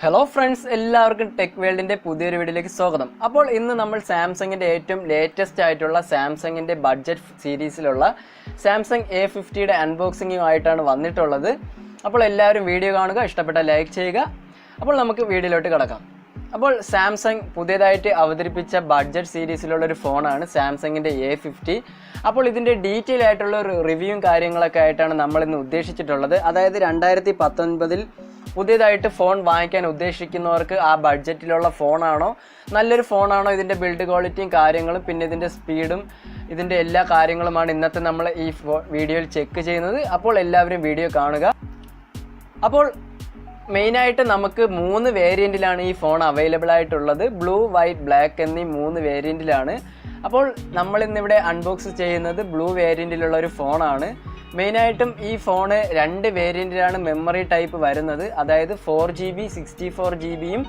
Hello friends, എല്ലാവർക്കും tech വേൾഡിൻ്റെ പുതിയൊരു വീഡിയോയിലേക്ക് സ്വാഗതം. അപ്പോൾ ഇന്ന് നമ്മൾ സാംസങ്ങിൻ്റെ ഏറ്റവും ലേറ്റസ്റ്റ് ആയിട്ടുള്ള സാംസങ്ങിൻ്റെ ബഡ്ജറ്റ് സീരീസിലുള്ള സാംസങ് A50യുടെ അൺബോക്സിങ്ങുമായിട്ടാണ് വന്നിട്ടുള്ളത്. അപ്പോൾ എല്ലാവരും വീഡിയോ കാണുക, ഇഷ്ടപ്പെട്ട ലൈക്ക് ചെയ്യുക. അപ്പോൾ നമുക്ക് വീഡിയോയിലോട്ട് കിടക്കാം. അപ്പോൾ സാംസങ് പുതിയതായിട്ട് അവതരിപ്പിച്ച ബഡ്ജറ്റ് സീരീസിലുള്ളൊരു ഫോണാണ് സാംസങ്ങിൻ്റെ A50. അപ്പോൾ ഇതിൻ്റെ ഡീറ്റെയിൽ ആയിട്ടുള്ള ഒരു റിവ്യൂവും കാര്യങ്ങളൊക്കെ ആയിട്ടാണ് നമ്മളിന്ന് ഉദ്ദേശിച്ചിട്ടുള്ളത്. അതായത് 2019 പുതിയതായിട്ട് ഫോൺ വാങ്ങിക്കാൻ ഉദ്ദേശിക്കുന്നവർക്ക് ആ ബഡ്ജറ്റിലുള്ള ഫോണാണോ, നല്ലൊരു ഫോണാണോ, ഇതിൻ്റെ ബിൽഡ് ക്വാളിറ്റിയും കാര്യങ്ങളും പിന്നെ ഇതിൻ്റെ സ്പീഡും ഇതിൻ്റെ എല്ലാ കാര്യങ്ങളുമാണ് ഇന്നത്തെ നമ്മൾ ഈ വീഡിയോയിൽ ചെക്ക് ചെയ്യുന്നത്. അപ്പോൾ എല്ലാവരും വീഡിയോ കാണുക. അപ്പോൾ മെയിനായിട്ട് നമുക്ക് 3 വേരിയൻറ്റിലാണ് ഈ ഫോൺ അവൈലബിൾ ആയിട്ടുള്ളത്. ബ്ലൂ, വൈറ്റ്, ബ്ലാക്ക് എന്നീ 3 വേരിയൻറ്റിലാണ്. അപ്പോൾ നമ്മളിന്നിവിടെ അൺബോക്സ് ചെയ്യുന്നത് ബ്ലൂ വേരിയൻറ്റിലുള്ള ഒരു ഫോണാണ്. മെയിനായിട്ടും ഈ ഫോണ് 2 വേരിയൻറ്റിലാണ് മെമ്മറി ടൈപ്പ് വരുന്നത്. അതായത് 4GB 64GBയും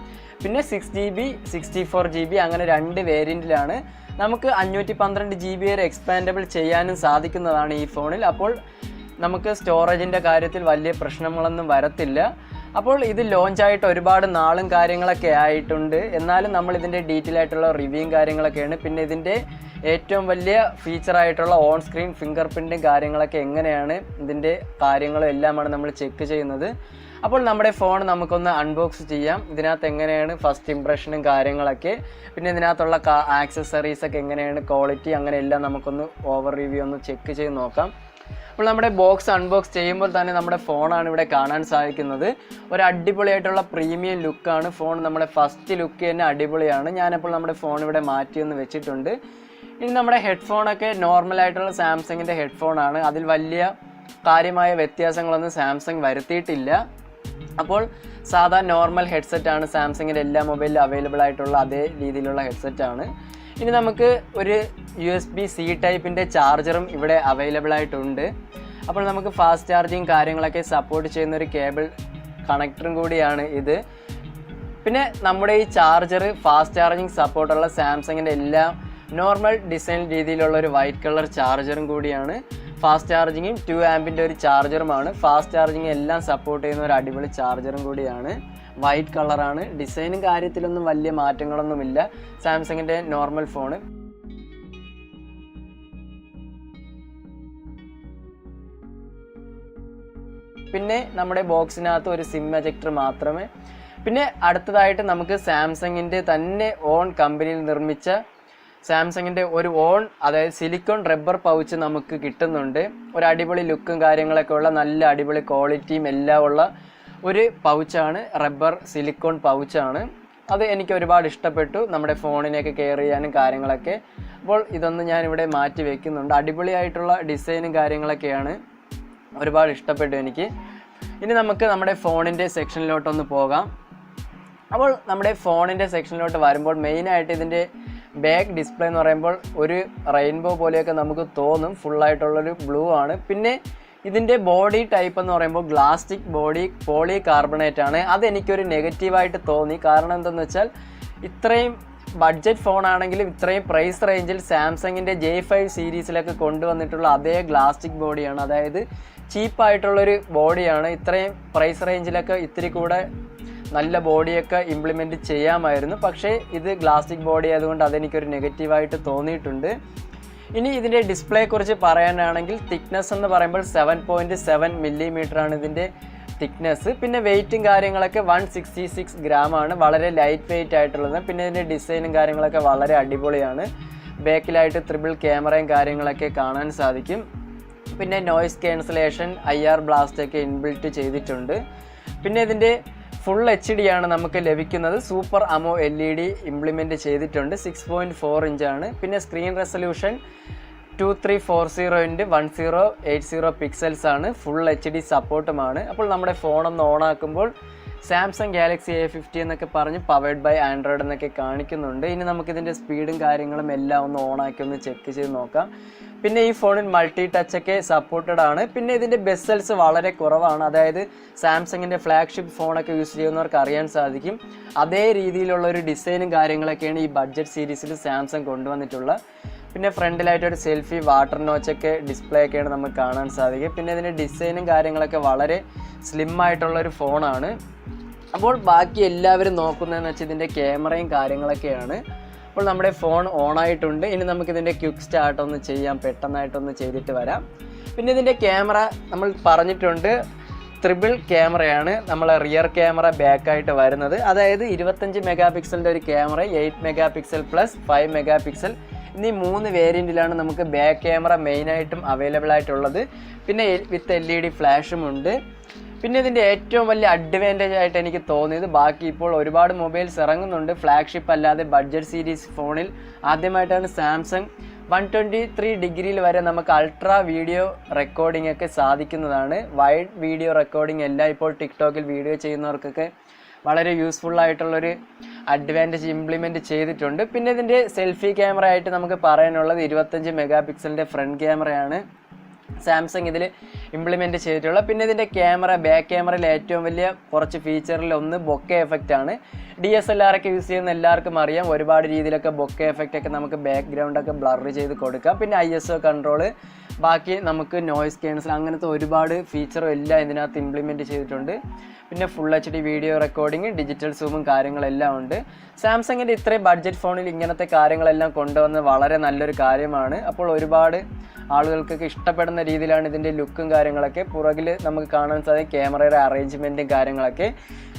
പിന്നെ 6GB 64GB അങ്ങനെ 2 വേരിയൻറ്റിലാണ്. നമുക്ക് 512GB വരെ എക്സ്പാൻഡബിൾ ചെയ്യാനും സാധിക്കുന്നതാണ് ഈ ഫോണിൽ. അപ്പോൾ നമുക്ക് സ്റ്റോറേജിൻ്റെ കാര്യത്തിൽ വലിയ പ്രശ്നങ്ങളൊന്നും വരത്തില്ല. അപ്പോൾ ഇത് ലോഞ്ചായിട്ട് ഒരുപാട് നാളും കാര്യങ്ങളൊക്കെ ആയിട്ടുണ്ട്. എന്നാലും നമ്മൾ ഇതിൻ്റെ ഡീറ്റെയിൽ ആയിട്ടുള്ള റിവ്യൂയും കാര്യങ്ങളൊക്കെയാണ്. പിന്നെ ഇതിൻ്റെ ഏറ്റവും വലിയ ഫീച്ചറായിട്ടുള്ള ഓൺ സ്ക്രീൻ ഫിംഗർ പ്രിൻറ്റും കാര്യങ്ങളൊക്കെ എങ്ങനെയാണ്, ഇതിൻ്റെ കാര്യങ്ങളും എല്ലാമാണ് നമ്മൾ ചെക്ക് ചെയ്യുന്നത്. അപ്പോൾ നമ്മുടെ ഫോൺ നമുക്കൊന്ന് അൺബോക്സ് ചെയ്യാം. ഇതിനകത്ത് എങ്ങനെയാണ് ഫസ്റ്റ് ഇംപ്രഷനും കാര്യങ്ങളൊക്കെ, പിന്നെ ഇതിനകത്തുള്ള ആക്സസറീസൊക്കെ എങ്ങനെയാണ്, ക്വാളിറ്റി അങ്ങനെ എല്ലാം നമുക്കൊന്ന് ഓവർ റിവ്യൂ ഒന്ന് ചെക്ക് ചെയ്ത് നോക്കാം. അപ്പോൾ നമ്മുടെ ബോക്സ് അൺബോക്സ് ചെയ്യുമ്പോൾ തന്നെ നമ്മുടെ ഫോണാണ് ഇവിടെ കാണാൻ സാധിക്കുന്നത്. ഒരു അടിപൊളിയായിട്ടുള്ള പ്രീമിയം ലുക്കാണ് ഫോൺ. നമ്മുടെ ഫസ്റ്റ് ലുക്ക് തന്നെ അടിപൊളിയാണ്. ഞാനപ്പോൾ നമ്മുടെ ഫോൺ ഇവിടെ മാറ്റിയൊന്ന് വെച്ചിട്ടുണ്ട്. ഇനി നമ്മുടെ ഹെഡ്ഫോണൊക്കെ നോർമലായിട്ടുള്ള സാംസങ്ങിൻ്റെ ഹെഡ്ഫോണാണ്. അതിൽ വലിയ കാര്യമായ വ്യത്യാസങ്ങളൊന്നും സാംസങ് വരുത്തിയിട്ടില്ല. അപ്പോൾ സാധാ നോർമൽ ഹെഡ്സെറ്റാണ് സാംസങ്ങിൻ്റെ എല്ലാ മൊബൈലിലും അവൈലബിൾ ആയിട്ടുള്ള അതേ രീതിയിലുള്ള ഹെഡ്സെറ്റാണ്. ഇനി നമുക്ക് ഒരു USB-C ടൈപ്പിൻ്റെ ചാർജറും ഇവിടെ അവൈലബിൾ ആയിട്ടുണ്ട്. അപ്പോൾ നമുക്ക് ഫാസ്റ്റ് ചാർജിങ് കാര്യങ്ങളൊക്കെ സപ്പോർട്ട് ചെയ്യുന്ന ഒരു കേബിൾ കണക്ടറും കൂടിയാണ് ഇത്. പിന്നെ നമ്മുടെ ഈ ചാർജർ ഫാസ്റ്റ് ചാർജിങ് സപ്പോർട്ടുള്ള സാംസങ്ങിൻ്റെ എല്ലാ നോർമൽ ഡിസൈൻ രീതിയിലുള്ള ഒരു വൈറ്റ് കളർ ചാർജറും കൂടിയാണ്. ഫാസ്റ്റ് ചാർജിങ്ങും 2 ആമ്പിൻ്റെ ഒരു ചാർജറുമാണ്. ഫാസ്റ്റ് ചാർജിങ് എല്ലാം സപ്പോർട്ട് ചെയ്യുന്ന ഒരു അടിപൊളി ചാർജറും കൂടിയാണ്. വൈറ്റ് കളറാണ്. ഡിസൈനും കാര്യത്തിലൊന്നും വലിയ മാറ്റങ്ങളൊന്നുമില്ല സാംസങ്ങിൻ്റെ നോർമൽ ഫോണ്. പിന്നെ നമ്മുടെ ബോക്സിനകത്ത് ഒരു സിം എജക്ടർ മാത്രമേ. പിന്നെ അടുത്തതായിട്ട് നമുക്ക് സാംസങ്ങിൻ്റെ തന്നെ ഓൺ കമ്പനിയിൽ നിർമ്മിച്ച സാംസങ്ങിൻ്റെ ഒരു ഓൺ, അതായത് സിലിക്കോൺ റബ്ബർ പൗച്ച് നമുക്ക് കിട്ടുന്നുണ്ട്. ഒരു അടിപൊളി ലുക്കും കാര്യങ്ങളൊക്കെ ഉള്ള നല്ല അടിപൊളി ക്വാളിറ്റിയും എല്ലാം ഉള്ള ഒരു പൗച്ചാണ്, റബ്ബർ സിലിക്കോൺ പൗച്ചാണ്. അത് എനിക്ക് ഒരുപാട് ഇഷ്ടപ്പെട്ടു, നമ്മുടെ ഫോണിനെയൊക്കെ കെയർ ചെയ്യാനും കാര്യങ്ങളൊക്കെ. അപ്പോൾ ഇതൊന്ന് ഞാനിവിടെ മാറ്റി വയ്ക്കുന്നുണ്ട്. അടിപൊളിയായിട്ടുള്ള ഡിസൈനും കാര്യങ്ങളൊക്കെയാണ്, ഒരുപാട് ഇഷ്ടപ്പെട്ടു എനിക്ക്. ഇനി നമുക്ക് നമ്മുടെ ഫോണിൻ്റെ സെക്ഷനിലോട്ടൊന്ന് പോകാം. അപ്പോൾ നമ്മുടെ ഫോണിൻ്റെ സെക്ഷനിലോട്ട് വരുമ്പോൾ മെയിനായിട്ട് ഇതിൻ്റെ ബാക്ക് ഡിസ്പ്ലേ എന്ന് പറയുമ്പോൾ ഒരു റെയിൻബോ പോലെയൊക്കെ നമുക്ക് തോന്നും. ഫുള്ളായിട്ടുള്ളൊരു ബ്ലൂ ആണ്. പിന്നെ ഇതിൻ്റെ ബോഡി ടൈപ്പ് എന്ന് പറയുമ്പോൾ ഗ്ലാസ്റ്റിക് ബോഡി പോളി കാർബണേറ്റ് ആണ്. അതെനിക്കൊരു നെഗറ്റീവായിട്ട് തോന്നി. കാരണം എന്തെന്ന് വെച്ചാൽ ഇത്രയും ബഡ്ജറ്റ് ഫോണാണെങ്കിലും ഇത്രയും പ്രൈസ് റേഞ്ചിൽ സാംസങ്ങിൻ്റെ J5 സീരീസിലൊക്കെ കൊണ്ടുവന്നിട്ടുള്ള അതേ ഗ്ലാസ്റ്റിക് ബോഡിയാണ്. അതായത് ചീപ്പായിട്ടുള്ളൊരു ബോഡിയാണ്. ഇത്രയും പ്രൈസ് റേഞ്ചിലൊക്കെ ഇത്തിരി കൂടെ നല്ല ബോഡിയൊക്കെ ഇംപ്ലിമെൻറ്റ് ചെയ്യാമായിരുന്നു. പക്ഷേ ഇത് ഗ്ലാസ്റ്റിക് ബോഡി ആയതുകൊണ്ട് അതെനിക്കൊരു നെഗറ്റീവായിട്ട് തോന്നിയിട്ടുണ്ട്. ഇനി ഇതിൻ്റെ ഡിസ്പ്ലേയെക്കുറിച്ച് പറയാനാണെങ്കിൽ തിക്നെസ് എന്ന് പറയുമ്പോൾ 7.7 മില്ലിമീറ്ററാണ് ഇതിൻ്റെ തിക്നെസ്. പിന്നെ വെയിറ്റും കാര്യങ്ങളൊക്കെ 166 ഗ്രാമാണ്. വളരെ ലൈറ്റ് വെയിറ്റ് ആയിട്ടുള്ളത്. പിന്നെ ഇതിൻ്റെ ഡിസൈനും കാര്യങ്ങളൊക്കെ വളരെ അടിപൊളിയാണ്. ബാക്കിലായിട്ട് ട്രിപ്പിൾ ക്യാമറയും കാര്യങ്ങളൊക്കെ കാണാൻ സാധിക്കും. പിന്നെ നോയ്സ് ക്യാൻസലേഷൻ, IR ബ്ലാസ്റ്റ് ഒക്കെ ഇൻബിൽറ്റ് ചെയ്തിട്ടുണ്ട്. പിന്നെ ഇതിൻ്റെ ഫുൾ HD ആണ് നമുക്ക് ലഭിക്കുന്നത്. സൂപ്പർ അമോ LED ഇംപ്ലിമെൻറ്റ് ചെയ്തിട്ടുണ്ട്. 6.4 ഇഞ്ചാണ്. പിന്നെ സ്ക്രീൻ റെസൊല്യൂഷൻ 2340x1080 പിക്സൽസ് ആണ്. Full HD സപ്പോർട്ടുമാണ്. അപ്പോൾ നമ്മുടെ ഫോണൊന്ന് ഓണാക്കുമ്പോൾ സാംസങ് ഗാലക്സി A50 എന്നൊക്കെ പറഞ്ഞ് പവേർഡ് ബൈ ആൻഡ്രോയിഡ് എന്നൊക്കെ കാണിക്കുന്നുണ്ട്. ഇനി നമുക്കിതിൻ്റെ സ്പീഡും കാര്യങ്ങളും എല്ലാം ഒന്ന് ഓണാക്കി ഒന്ന് ചെക്ക് ചെയ്ത് നോക്കാം. പിന്നെ ഈ ഫോണിൽ മൾട്ടി ടച്ച് ഒക്കെ സപ്പോർട്ടഡ് ആണ്. പിന്നെ ഇതിൻ്റെ ബെസൽസ് വളരെ കുറവാണ്. അതായത് സാംസങ്ങിൻ്റെ ഫ്ലാഗ്ഷിപ്പ് ഫോണൊക്കെ യൂസ് ചെയ്യുന്നവർക്ക് അറിയാൻ സാധിക്കും. അതേ രീതിയിലുള്ള ഒരു ഡിസൈനും കാര്യങ്ങളൊക്കെയാണ് ഈ ബഡ്ജറ്റ് സീരീസിൽ സാംസങ് കൊണ്ടുവന്നിട്ടുള്ള. പിന്നെ ഫ്രണ്ടിലായിട്ടൊരു സെൽഫി വാട്ടർ നോച്ചൊക്കെ ഡിസ്പ്ലേ ഒക്കെയാണ് നമുക്ക് കാണാൻ സാധിക്കുക. പിന്നെ ഇതിൻ്റെ ഡിസൈനും കാര്യങ്ങളൊക്കെ വളരെ സ്ലിം ആയിട്ടുള്ളൊരു ഫോണാണ്. അപ്പോൾ ബാക്കി എല്ലാവരും നോക്കുന്നതെന്ന് വെച്ചാൽ ഇതിൻ്റെ ക്യാമറയും കാര്യങ്ങളൊക്കെയാണ്. അപ്പോൾ നമ്മുടെ ഫോൺ ഓണായിട്ടുണ്ട്. ഇനി നമുക്കിതിൻ്റെ ക്വിക്ക് സ്റ്റാർട്ട് ഒന്ന് ചെയ്യാം, പെട്ടെന്നായിട്ടൊന്ന് ചെയ്തിട്ട് വരാം. പിന്നെ ഇതിൻ്റെ ക്യാമറ നമ്മൾ പറഞ്ഞിട്ടുണ്ട്, ട്രിപ്പിൾ ക്യാമറയാണ് നമ്മളെ റിയർ ക്യാമറ ബാക്കായിട്ട് വരുന്നത്. അതായത് 25 മെഗാ പിക്സലിൻ്റെ ഒരു camera, 8 mega pixel plus 5 mega pixel എന്നീ 3 വേരിയൻറ്റിലാണ് നമുക്ക് ബാക്ക് ക്യാമറ മെയിനായിട്ടും അവൈലബിൾ ആയിട്ടുള്ളത്. പിന്നെ വിത്ത് LED ഫ്ലാഷും ഉണ്ട്. പിന്നെ ഇതിൻ്റെ ഏറ്റവും വലിയ അഡ്വാൻറ്റേജ് ആയിട്ട് എനിക്ക് തോന്നിയത്, ബാക്കി ഇപ്പോൾ ഒരുപാട് മൊബൈൽസ് ഇറങ്ങുന്നുണ്ട് ഫ്ലാഗ്ഷിപ്പ് അല്ലാതെ ബഡ്ജറ്റ് സീരീസ് ഫോണിൽ ആദ്യമായിട്ടാണ് സാംസങ് 123 ഡിഗ്രിയിൽ വരെ നമുക്ക് അൾട്രാ വീഡിയോ റെക്കോർഡിംഗ് ഒക്കെ സാധിക്കുന്നതാണ്. വൈഡ് വീഡിയോ റെക്കോർഡിംഗ് എല്ലാം ഇപ്പോൾ ടിക്ടോക്കിൽ വീഡിയോ ചെയ്യുന്നവർക്കൊക്കെ വളരെ യൂസ്ഫുൾ ആയിട്ടുള്ളൊരു അഡ്വാൻറ്റേജ് ഇംപ്ലിമെൻറ്റ് ചെയ്തിട്ടുണ്ട്. പിന്നെ ഇതിൻ്റെ സെൽഫി ക്യാമറ ആയിട്ട് നമുക്ക് പറയാനുള്ളത് 25 മെഗാ പിക്സലിൻ്റെ ഫ്രണ്ട് ക്യാമറയാണ് സാംസങ് ഇതിൽ ഇംപ്ലിമെൻറ്റ് ചെയ്തിട്ടുള്ളത്. പിന്നെ ഇതിൻ്റെ ക്യാമറ, ബാക്ക് ക്യാമറയിൽ ഏറ്റവും വലിയ കുറച്ച് ഫീച്ചറിൽ ഒന്ന് ബൊക്കെ എഫക്റ്റ് ആണ്. DSLR ഒക്കെ യൂസ് ചെയ്യുന്ന എല്ലാവർക്കും അറിയാം, ഒരുപാട് രീതിയിലൊക്കെ ബൊക്കെ എഫക്റ്റ് ഒക്കെ നമുക്ക് ബാക്ക്ഗ്രൗണ്ടൊക്കെ ബ്ലർ ചെയ്ത് കൊടുക്കാം. പിന്നെ ISO കൺട്രോള്, ബാക്കി നമുക്ക് നോയ്സ് ക്യാൻസൽ, അങ്ങനത്തെ ഒരുപാട് ഫീച്ചറും എല്ലാം ഇതിനകത്ത് ഇംപ്ലിമെൻറ്റ് ചെയ്തിട്ടുണ്ട്. പിന്നെ full HD video recording, digital സൂമും കാര്യങ്ങളെല്ലാം ഉണ്ട്. സാംസങ്ങിൻ്റെ ഇത്രയും ബഡ്ജറ്റ് ഫോണിൽ ഇങ്ങനത്തെ കാര്യങ്ങളെല്ലാം കൊണ്ടുവന്ന് വളരെ നല്ലൊരു കാര്യമാണ്. അപ്പോൾ ഒരുപാട് ആളുകൾക്കൊക്കെ ഇഷ്ടപ്പെടുന്ന രീതിയിലാണ് ഇതിൻ്റെ ലുക്കും കാര്യങ്ങളൊക്കെ. പുറകിൽ നമുക്ക് കാണാൻ സാധിക്കും ക്യാമറയുടെ അറേഞ്ച്മെൻറ്റും കാര്യങ്ങളൊക്കെ.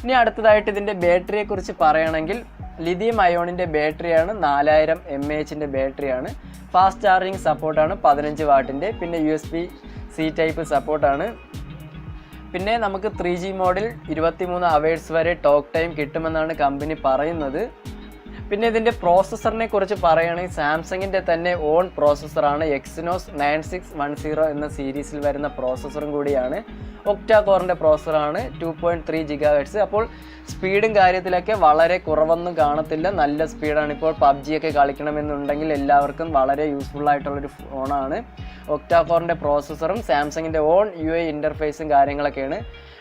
ഇനി അടുത്തതായിട്ട് ഇതിൻ്റെ ബാറ്ററിയെ കുറിച്ച് പറയുകയാണെങ്കിൽ, ലിഥിയം അയോണിൻ്റെ ബാറ്ററിയാണ്, 4000 mAh ബാറ്ററിയാണ്. ഫാസ്റ്റ് ചാർജിങ് സപ്പോർട്ടാണ്, 15 വാട്ടിൻ്റെ. പിന്നെ USB-C ടൈപ്പ് സപ്പോർട്ടാണ്. പിന്നെ നമുക്ക് 3G മോഡിൽ 23 അവേഴ്സ് വരെ ടോക്ക് ടൈം കിട്ടുമെന്നാണ് കമ്പനി പറയുന്നത്. പിന്നെ ഇതിൻ്റെ പ്രോസസ്സറിനെ കുറിച്ച് പറയുകയാണെങ്കിൽ, സാംസങ്ങിൻ്റെ തന്നെ ഓൺ പ്രോസസ്സറാണ്, എക്സിനോസ് 9610 എന്ന സീരീസിൽ വരുന്ന പ്രോസസ്സറും കൂടിയാണ്. ഒക്ടാ കോറിൻ്റെ പ്രോസസ്സറാണ്, 2.3 GHz. അപ്പോൾ സ്പീഡും കാര്യത്തിലൊക്കെ വളരെ കുറവൊന്നും കാണത്തില്ല, നല്ല സ്പീഡാണ്. ഇപ്പോൾ PUBG ഒക്കെ കളിക്കണമെന്നുണ്ടെങ്കിൽ എല്ലാവർക്കും വളരെ യൂസ്ഫുൾ ആയിട്ടുള്ളൊരു ഫോണാണ്. ഒക്ടാ കോറിൻ്റെ പ്രോസസ്സറും സാംസങ്ങിൻ്റെ ഓൺ UI ഇൻ്റർഫേസും കാര്യങ്ങളൊക്കെയാണ്.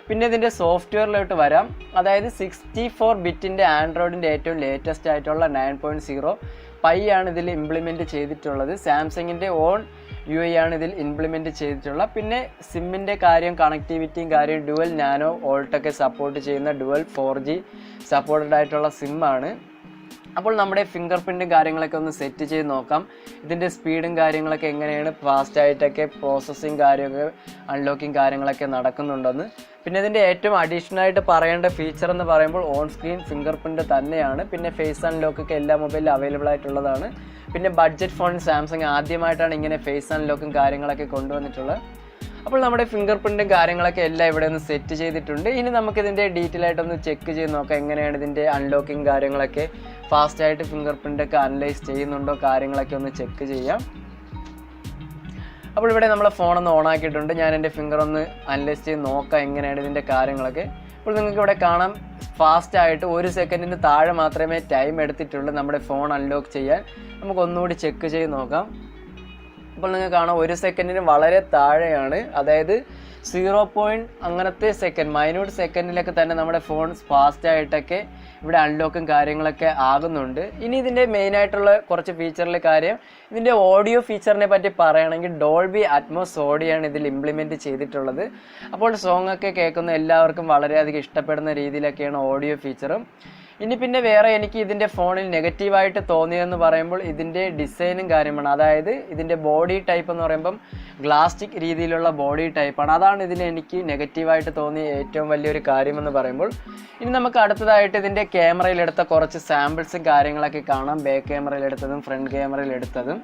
പിന്നെ ഇതിൻ്റെ സോഫ്റ്റ്വെയറിലോട്ട് വരാം. അതായത് 64 ബിറ്റിൻ്റെ ആൻഡ്രോയിഡിൻ്റെ ഏറ്റവും ലേറ്റസ്റ്റ് ആയിട്ടുള്ള 9.0 പൈ ആണ് ഇതിൽ ഇംപ്ലിമെൻറ്റ് ചെയ്തിട്ടുള്ളത്. സാംസങ്ങിൻ്റെ ഓൺ UI ആണ് ഇതിൽ ഇംപ്ലിമെൻറ്റ് ചെയ്തിട്ടുള്ളത്. പിന്നെ സിമ്മിൻ്റെ കാര്യം, കണക്ടിവിറ്റിയും കാര്യം, ഡുവൽ നാനോ വോൾട്ടൊക്കെ സപ്പോർട്ട് ചെയ്യുന്ന ഡുവൽ 4G സപ്പോർട്ടഡ് ആയിട്ടുള്ള സിമ്മാണ്. അപ്പോൾ നമ്മുടെ ഫിംഗർ പ്രിൻറ്റും കാര്യങ്ങളൊക്കെ ഒന്ന് സെറ്റ് ചെയ്ത് നോക്കാം. ഇതിൻ്റെ സ്പീഡും കാര്യങ്ങളൊക്കെ എങ്ങനെയാണ്, ഫാസ്റ്റായിട്ടൊക്കെ പ്രോസസ്സിങ് കാര്യമൊക്കെ, അൺലോക്കിങ് കാര്യങ്ങളൊക്കെ നടക്കുന്നുണ്ടെന്ന്. പിന്നെ ഇതിൻ്റെ ഏറ്റവും അഡീഷണലായിട്ട് പറയേണ്ട ഫീച്ചർ എന്ന് പറയുമ്പോൾ ഓൺ സ്ക്രീൻ ഫിംഗർ പ്രിൻറ്റ് തന്നെയാണ്. പിന്നെ ഫേസ് അൺലോക്കൊക്കെ എല്ലാ മൊബൈലിലും അവൈലബിൾ ആയിട്ടുള്ളതാണ്. പിന്നെ ബഡ്ജറ്റ് ഫോണിൽ സാംസങ് ആദ്യമായിട്ടാണ് ഇങ്ങനെ ഫേസ് അൺലോക്കും കാര്യങ്ങളൊക്കെ കൊണ്ടുവന്നിട്ടുള്ളത്. അപ്പോൾ നമ്മുടെ ഫിംഗർ പ്രിൻറ്റും കാര്യങ്ങളൊക്കെ എല്ലാം ഇവിടെ ഒന്ന് സെറ്റ് ചെയ്തിട്ടുണ്ട്. ഇനി നമുക്കിതിൻ്റെ ഡീറ്റെയിൽ ആയിട്ടൊന്ന് ചെക്ക് ചെയ്ത് നോക്കാം, എങ്ങനെയാണ് ഇതിൻ്റെ അൺലോക്കിങ് കാര്യങ്ങളൊക്കെ, ഫാസ്റ്റായിട്ട് ഫിംഗർ പ്രിൻ്റൊക്കെ അനലൈസ് ചെയ്യുന്നുണ്ടോ കാര്യങ്ങളൊക്കെ ഒന്ന് ചെക്ക് ചെയ്യാം. അപ്പോൾ ഇവിടെ നമ്മളെ ഫോണൊന്ന് ഓൺ ആക്കിയിട്ടുണ്ട്. ഞാൻ എൻ്റെ ഫിംഗർ ഒന്ന് അനലൈസ് ചെയ്ത് നോക്കാം എങ്ങനെയാണ് ഇതിൻ്റെ കാര്യങ്ങളൊക്കെ. അപ്പോൾ നിങ്ങൾക്ക് ഇവിടെ കാണാം, ഫാസ്റ്റായിട്ട് 1 സെക്കൻഡിന് താഴെ മാത്രമേ ടൈം എടുത്തിട്ടുള്ളൂ നമ്മുടെ ഫോൺ അൺലോക്ക് ചെയ്യാൻ. നമുക്ക് ഒന്നുകൂടി ചെക്ക് ചെയ്ത് നോക്കാം. അപ്പോൾ നിങ്ങൾക്ക് കാണാം 1 സെക്കൻഡിന് വളരെ താഴെയാണ്, അതായത് 0. അങ്ങനത്തെ സെക്കൻഡ്, മൈന്യൂട്ട് സെക്കൻഡിലൊക്കെ തന്നെ നമ്മുടെ ഫോൺ ഫാസ്റ്റായിട്ടൊക്കെ ഇവിടെ അൺലോക്കും കാര്യങ്ങളൊക്കെ ആകുന്നുണ്ട്. ഇനി ഇതിൻ്റെ മെയിനായിട്ടുള്ള കുറച്ച് ഫീച്ചറിലെ കാര്യം, ഇതിൻ്റെ ഓഡിയോ ഫീച്ചറിനെ പറ്റി പറയുകയാണെങ്കിൽ ഡോൾബി അറ്റ്മോസ് ഓഡിയോയാണ് ഇതിൽ ഇംപ്ലിമെൻറ്റ് ചെയ്തിട്ടുള്ളത്. അപ്പോൾ സോങ് ഒക്കെ കേൾക്കുന്ന എല്ലാവർക്കും വളരെയധികം ഇഷ്ടപ്പെടുന്ന രീതിയിലൊക്കെയാണ് ഓഡിയോ ഫീച്ചറും. ഇനി പിന്നെ വേറെ എനിക്ക് ഇതിൻ്റെ ഫോണിൽ നെഗറ്റീവായിട്ട് തോന്നിയതെന്ന് പറയുമ്പോൾ ഇതിൻ്റെ ഡിസൈനും കാര്യമാണ്. അതായത് ഇതിൻ്റെ ബോഡി ടൈപ്പ് എന്ന് പറയുമ്പം ഗ്ലാസ്റ്റിക് രീതിയിലുള്ള ബോഡി ടൈപ്പാണ്. അതാണ് ഇതിൽ എനിക്ക് നെഗറ്റീവായിട്ട് തോന്നിയ ഏറ്റവും വലിയൊരു കാര്യമെന്ന് പറയുമ്പോൾ. ഇനി നമുക്ക് അടുത്തതായിട്ട് ഇതിൻ്റെ ക്യാമറയിലെടുത്ത കുറച്ച് സാമ്പിൾസും കാര്യങ്ങളൊക്കെ കാണാം, ബാക്ക് ക്യാമറയിലെടുത്തതും ഫ്രണ്ട് ക്യാമറയിലെടുത്തതും.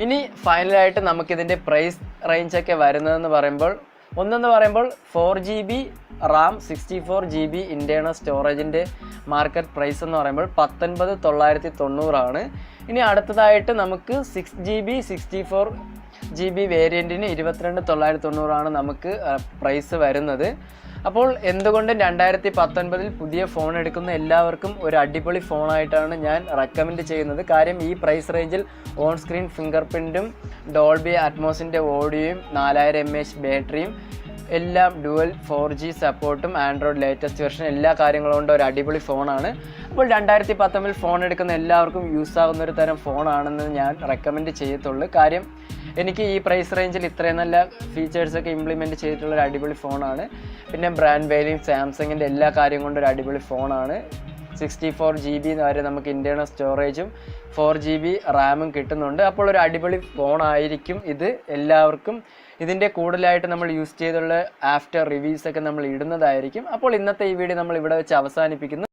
ഇനി ഫൈനലായിട്ട് നമുക്കിതിൻ്റെ പ്രൈസ് റേഞ്ചൊക്കെ വരുന്നതെന്ന് പറയുമ്പോൾ, ഒന്നെന്ന് പറയുമ്പോൾ 4GB റാം 64 GB ഇൻറ്റേർണൽ സ്റ്റോറേജിൻ്റെ മാർക്കറ്റ് പ്രൈസ് എന്ന് പറയുമ്പോൾ 19,990 ആണ്. ഇനി അടുത്തതായിട്ട് നമുക്ക് 6GB 64 GB വേരിയൻറ്റിന് 22,990 ആണ് നമുക്ക് പ്രൈസ് വരുന്നത്. അപ്പോൾ എന്തുകൊണ്ടും 2019 പുതിയ ഫോൺ എടുക്കുന്ന എല്ലാവർക്കും ഒരു അടിപൊളി ഫോണായിട്ടാണ് ഞാൻ റെക്കമെൻഡ് ചെയ്യുന്നത്. കാര്യം ഈ പ്രൈസ് റേഞ്ചിൽ ഓൺ സ്ക്രീൻ ഫിംഗർ പ്രിൻറ്റും ഡോൾബി അറ്റ്മോസിൻ്റെ ഓഡിയോയും 4000 mAh ബാറ്ററിയും എല്ലാം ഡുവൽ 4G സപ്പോർട്ടും ആൻഡ്രോയിഡ് ലേറ്റസ്റ്റ് വെർഷൻ എല്ലാ കാര്യങ്ങളും കൊണ്ട് ഒരു അടിപൊളി ഫോണാണ്. അപ്പോൾ 2019 ഫോൺ എടുക്കുന്ന എല്ലാവർക്കും യൂസ് ആകുന്ന ഒരു തരം ഫോണാണെന്ന് ഞാൻ റെക്കമെൻഡ് ചെയ്യത്തുള്ളൂ. കാര്യം എനിക്ക് ഈ പ്രൈസ് റേഞ്ചിൽ ഇത്രയും നല്ല ഫീച്ചേഴ്സൊക്കെ ഇംപ്ലിമെൻറ്റ് ചെയ്തിട്ടുള്ളൊരു അടിപൊളി ഫോണാണ്. പിന്നെ ബ്രാൻഡ് വാല്യൂയും സാംസങ്ങിൻ്റെ എല്ലാ കാര്യം കൊണ്ടൊരു അടിപൊളി ഫോണാണ്. 64GB വരെ നമുക്ക് ഇൻറ്റേർണൽ സ്റ്റോറേജും 4GB റാമും കിട്ടുന്നുണ്ട്. അപ്പോൾ ഒരു അടിപൊളി ഫോണായിരിക്കും ഇത് എല്ലാവർക്കും. ഇതിൻ്റെ കൂടുതലായിട്ട് നമ്മൾ യൂസ് ചെയ്തുള്ള ആഫ്റ്റർ റിവ്യൂസൊക്കെ നമ്മൾ ഇടുന്നതായിരിക്കും. അപ്പോൾ ഇന്നത്തെ ഈ വീഡിയോ നമ്മൾ ഇവിടെ വെച്ച് അവസാനിപ്പിക്കുന്നു.